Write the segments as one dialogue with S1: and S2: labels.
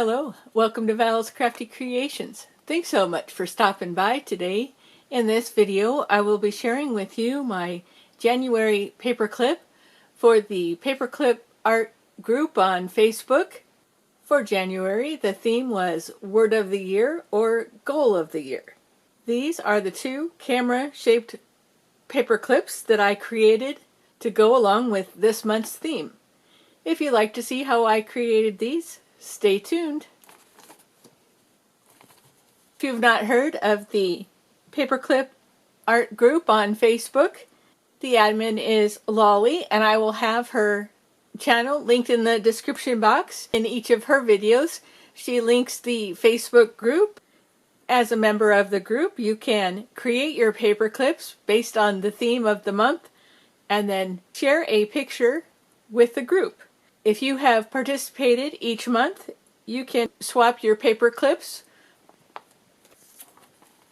S1: Hello, welcome to Val's Crafty Creations. Thanks so much for stopping by today. In this video, I will be sharing with you my January paperclip for the paperclip art group on Facebook. For January, the theme was Word of the Year or Goal of the Year. These are the two camera-shaped paperclips that I created to go along with this month's theme. If you'd like to see how I created these, stay tuned. If you've not heard of the paperclip art group on Facebook, the admin is Lolly, and I will have her channel linked in the description box. In each of her videos, she links the Facebook group. As a member of the group, you can create your paperclips based on the theme of the month and then share a picture with the group. If you have participated each month, you can swap your paper clips.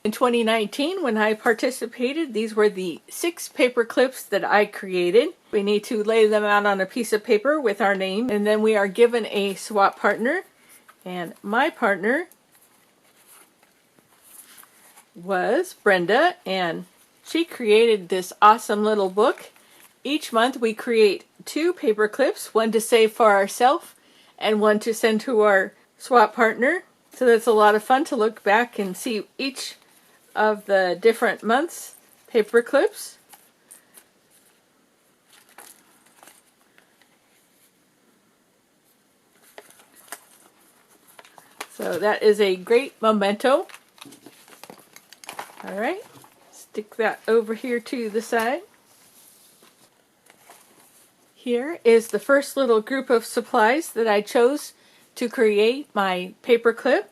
S1: In 2019, when I participated, these were the 6 paper clips that I created. We need to lay them out on a piece of paper with our name, and then we are given a swap partner. And my partner was Brenda, and she created this awesome little book. Each month we create 2 paper clips, one to save for ourselves and one to send to our swap partner. So that's a lot of fun to look back and see each of the different months' paper clips. So that is a great memento. Alright, stick that over here to the side. Here is the first little group of supplies that I chose to create my paperclip.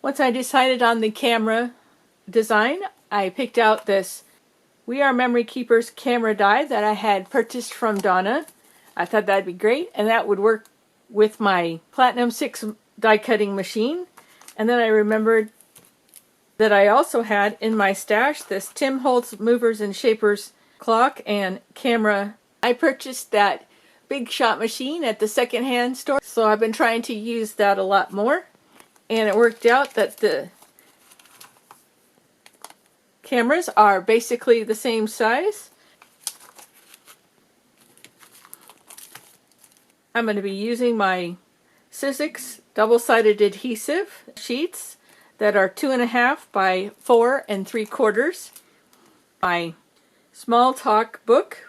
S1: Once I decided on the camera design, I picked out this We Are Memory Keepers camera die that I had purchased from Donna. I thought that'd be great, and that would work with my Platinum 6 die cutting machine. And then I remembered that I also had in my stash this Tim Holtz Movers and Shapers clock and camera. I purchased that Big Shot machine at the secondhand store, so I've been trying to use that a lot more. And it worked out that the cameras are basically the same size. I'm going to be using my Sizzix double-sided adhesive sheets that are 2.5 by 4 3/4. My small talk book.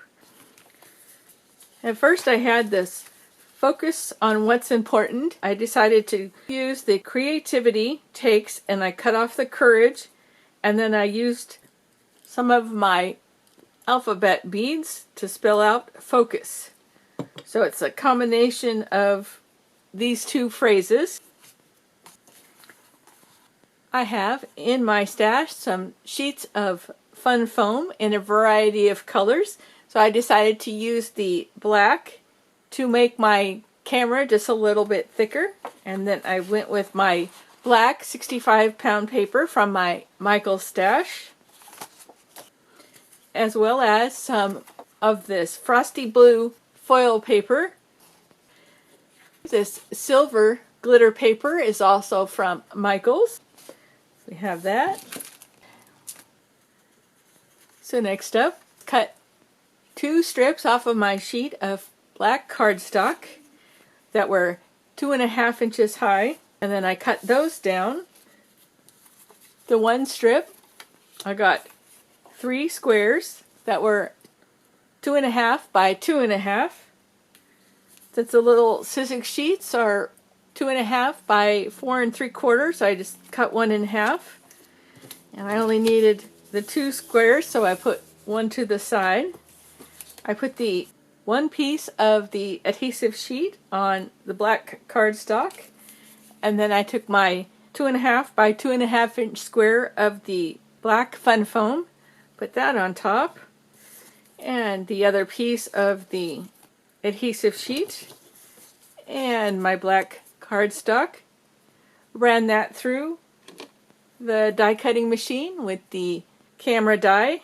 S1: At first I had this focus on what's important. I decided to use the creativity takes, and I cut off the courage, and then I used some of my alphabet beads to spell out focus. So it's a combination of these two phrases. I have in my stash some sheets of fun foam in a variety of colors. So I decided to use the black to make my camera just a little bit thicker. And then I went with my black 65-pound paper from my Michael's stash, as well as some of this frosty blue foil paper. This silver glitter paper is also from Michael's. We have that. So next up, cut 2 strips off of my sheet of black cardstock that were 2.5 inches high, and then I cut those down. The one strip, I got 3 squares that were 2.5 by 2.5. Since the little Sizzix sheets are 2.5 by 4 3/4, I just cut one in half. And I only needed the 2 squares, so I put one to the side. I put the one piece of the adhesive sheet on the black cardstock, and then I took my 2.5 by 2.5 inch square of the black fun foam, put that on top, and the other piece of the adhesive sheet and my black cardstock. Ran that through the die cutting machine with the camera die.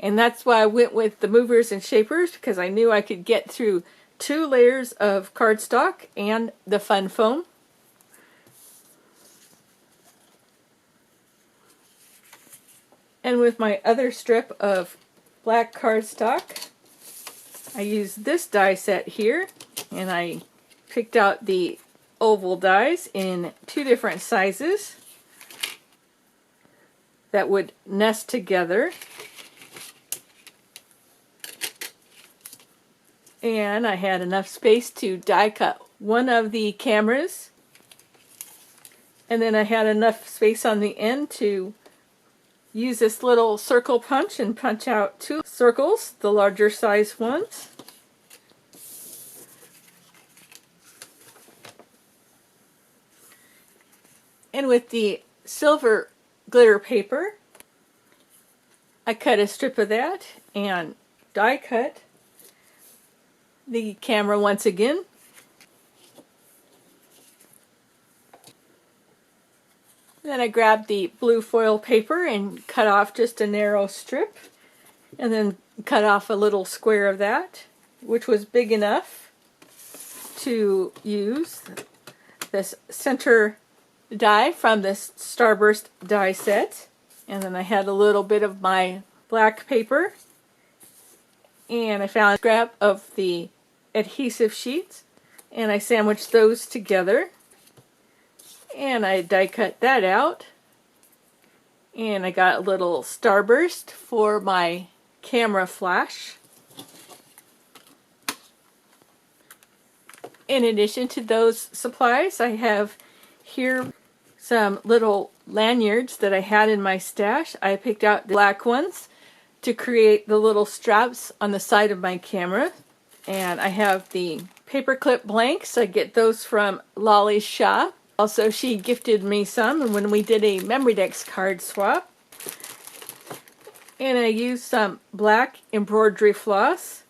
S1: And that's why I went with the movers and shapers, because I knew I could get through 2 layers of cardstock and the fun foam. And with my other strip of black cardstock, I used this die set here, and I picked out the oval dies in 2 different sizes that would nest together. And I had enough space to die cut one of the cameras, and then I had enough space on the end to use this little circle punch and punch out 2 circles, the larger size ones. And with the silver glitter paper, I cut a strip of that and die cut the camera once again. Then I grabbed the blue foil paper and cut off just a narrow strip, and then cut off a little square of that, which was big enough to use this center die from this Starburst die set. And then I had a little bit of my black paper, and I found a scrap of the adhesive sheets, and I sandwiched those together, and I die cut that out, and I got a little starburst for my camera flash. In addition to those supplies, I have here some little lanyards that I had in my stash. I picked out the black ones to create the little straps on the side of my camera. And I have the paper clip blanks. I get those from Lolly's shop. Also, she gifted me some when we did a Memorydex card swap. And I used some black embroidery floss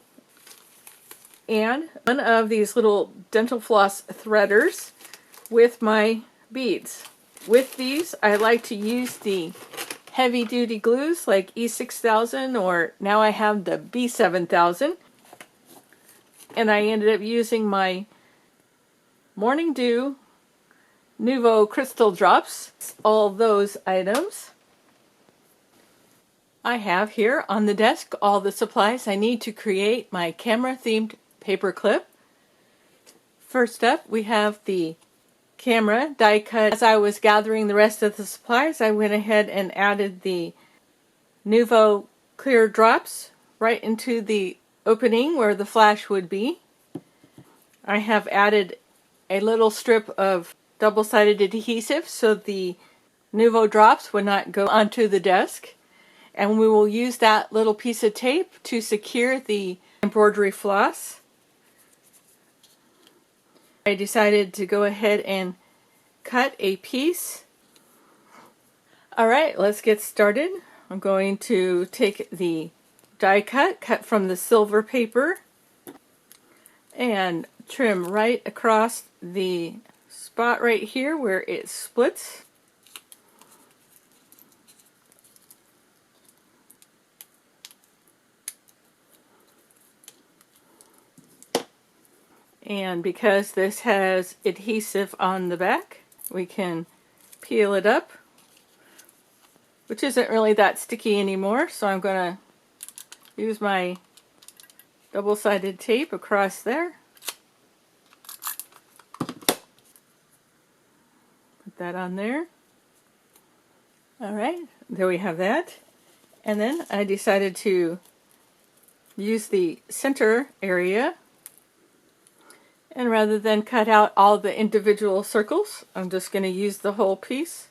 S1: and one of these little dental floss threaders with my beads. With these, I like to use the heavy duty glues like E6000, or now I have the B7000. And I ended up using my Morning Dew Nuvo Crystal Drops, all those items. I have here on the desk all the supplies I need to create my camera themed paper clip. First up, we have the camera die cut. As I was gathering the rest of the supplies, I went ahead and added the Nuvo clear drops right into the opening where the flash would be. I have added a little strip of double-sided adhesive so the Nuvo drops would not go onto the desk, and we will use that little piece of tape to secure the embroidery floss. I decided to go ahead and cut a piece. Alright, let's get started. I'm going to take the die cut from the silver paper and trim right across the spot right here where it splits. And because this has adhesive on the back, we can peel it up, which isn't really that sticky anymore, so I'm going to use my double-sided tape across there. Put that on there. Alright, there we have that. And then I decided to use the center area, and rather than cut out all the individual circles, I'm just going to use the whole piece.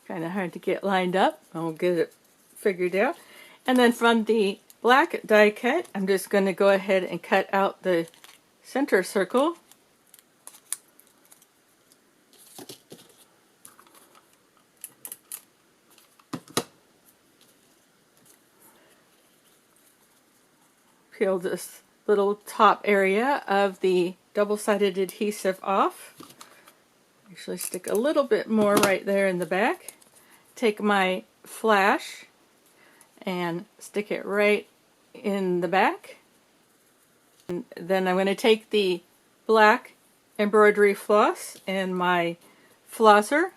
S1: Kind of hard to get lined up. I'll get it figured out. And then from the black die cut, I'm just going to go ahead and cut out the center circle. Peel this little top area of the double-sided adhesive off. Actually stick a little bit more right there in the back. Take my flash, and stick it right in the back. And then I'm going to take the black embroidery floss and my flosser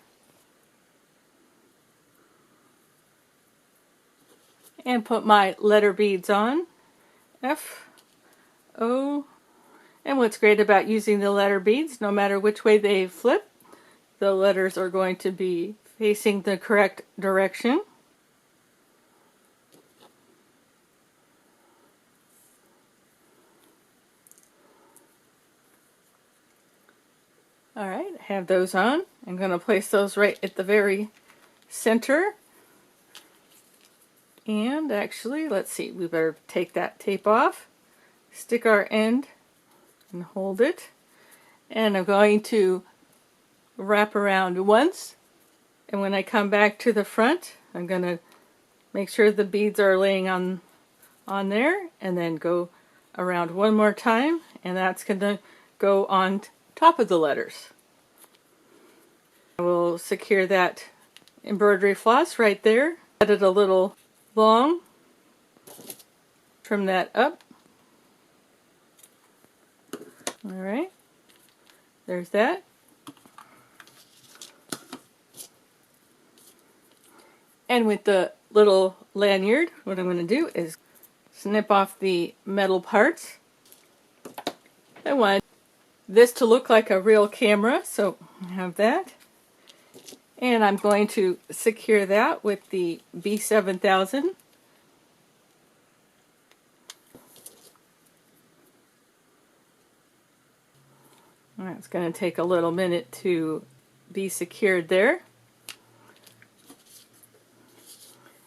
S1: and put my letter beads on. F, O, and what's great about using the letter beads, no matter which way they flip, the letters are going to be facing the correct direction. Alright, have those on. I'm going to place those right at the very center. And actually, let's see, we better take that tape off, stick our end, and hold it. And I'm going to wrap around once, and when I come back to the front, I'm going to make sure the beads are laying on there, and then go around one more time, and that's going to go on top of the letters. I will secure that embroidery floss right there. Cut it a little long, trim that up. Alright, there's that. And with the little lanyard, what I'm going to do is snip off the metal parts. I want this to look like a real camera, so I have that. And I'm going to secure that with the B7000. It's going to take a little minute to be secured there.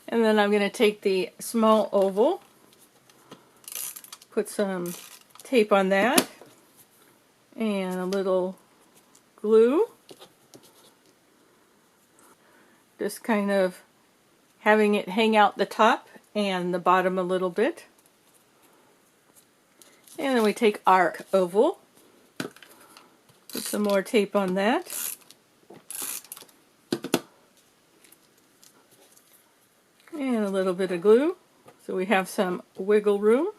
S1: And then I'm going to take the small oval, put some tape on that, and a little glue. Just kind of having it hang out the top and the bottom a little bit. And then we take our oval, put some more tape on that. And a little bit of glue, so we have some wiggle room.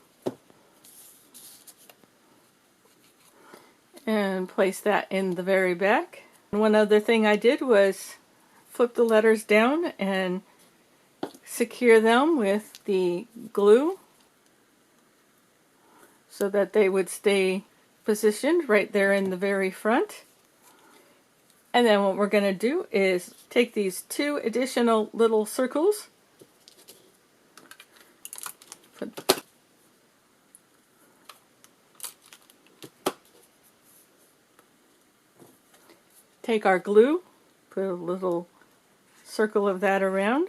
S1: And place that in the very back. And one other thing I did was flip the letters down and secure them with the glue so that they would stay positioned right there in the very front. And then what we're going to do is take these two additional little circles, take our glue, put a little circle of that around,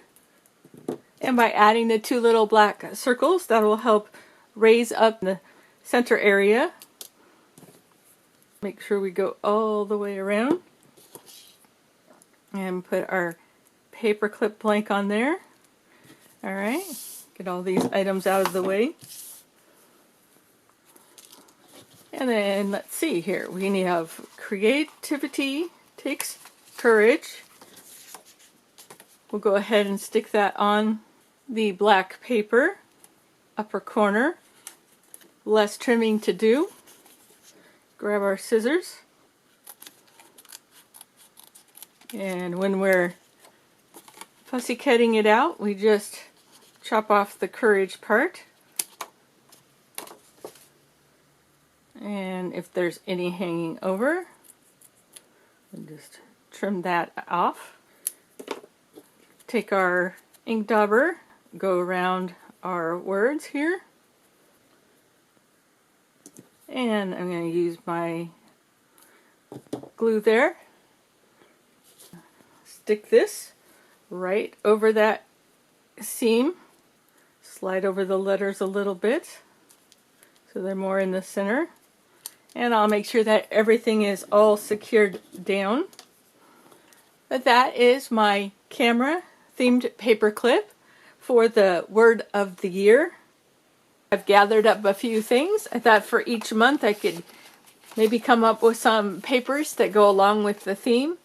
S1: and by adding the two little black circles, that will help raise up the center area. Make sure we go all the way around and put our paper clip blank on there. Alright, get all these items out of the way. And then let's see here, we have creativity takes courage. We'll go ahead and stick that on the black paper, upper corner. Less trimming to do. Grab our scissors. And when we're pussycutting it out, we just chop off the courage part. And if there's any hanging over, we'll just trim that off. Take our ink dauber, go around our words here, and I'm going to use my glue there. Stick this right over that seam, slide over the letters a little bit so they're more in the center, and I'll make sure that everything is all secured down. But that is my camera themed paper clip for the word of the year. I've gathered up a few things. I thought for each month I could maybe come up with some papers that go along with the theme.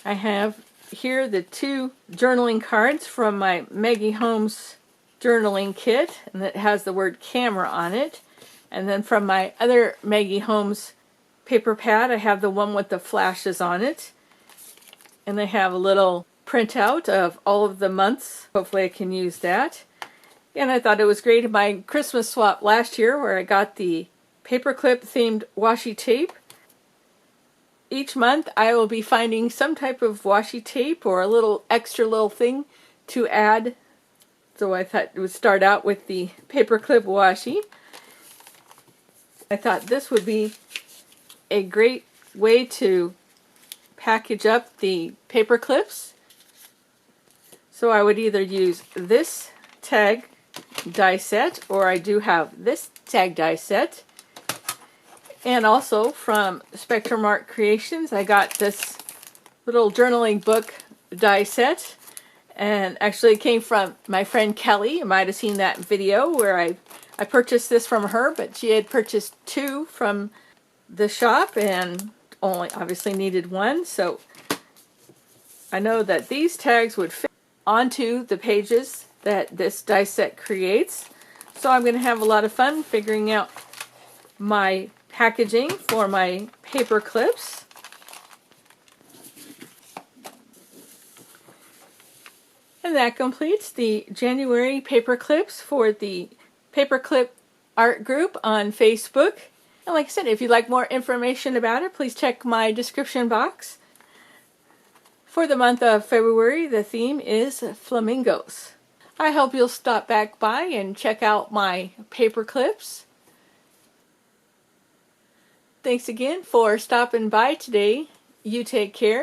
S1: I have here the two journaling cards from my Maggie Holmes journaling kit, and it has the word camera on it. And then from my other Maggie Holmes paper pad, I have the one with the flashes on it. And I have a little printout of all of the months. Hopefully I can use that. And I thought it was great in my Christmas swap last year where I got the paperclip themed washi tape. Each month I will be finding some type of washi tape or a little extra little thing to add. So I thought it would start out with the paperclip washi. I thought this would be a great way to package up the paper clips. So I would either use this tag die set, or I do have this tag die set. And also from Spectrum Art Creations, I got this little journaling book die set. And actually it came from my friend Kelly. You might have seen that video where I purchased this from her, but she had purchased two from the shop and only obviously needed one. So I know that these tags would fit onto the pages that this die set creates. So I'm going to have a lot of fun figuring out my packaging for my paper clips. And that completes the January paper clips for the Paperclip Art Group on Facebook. And like I said, if you'd like more information about it, please check my description box. For the month of February, the theme is flamingos. I hope you'll stop back by and check out my paper clips. Thanks again for stopping by today. You take care.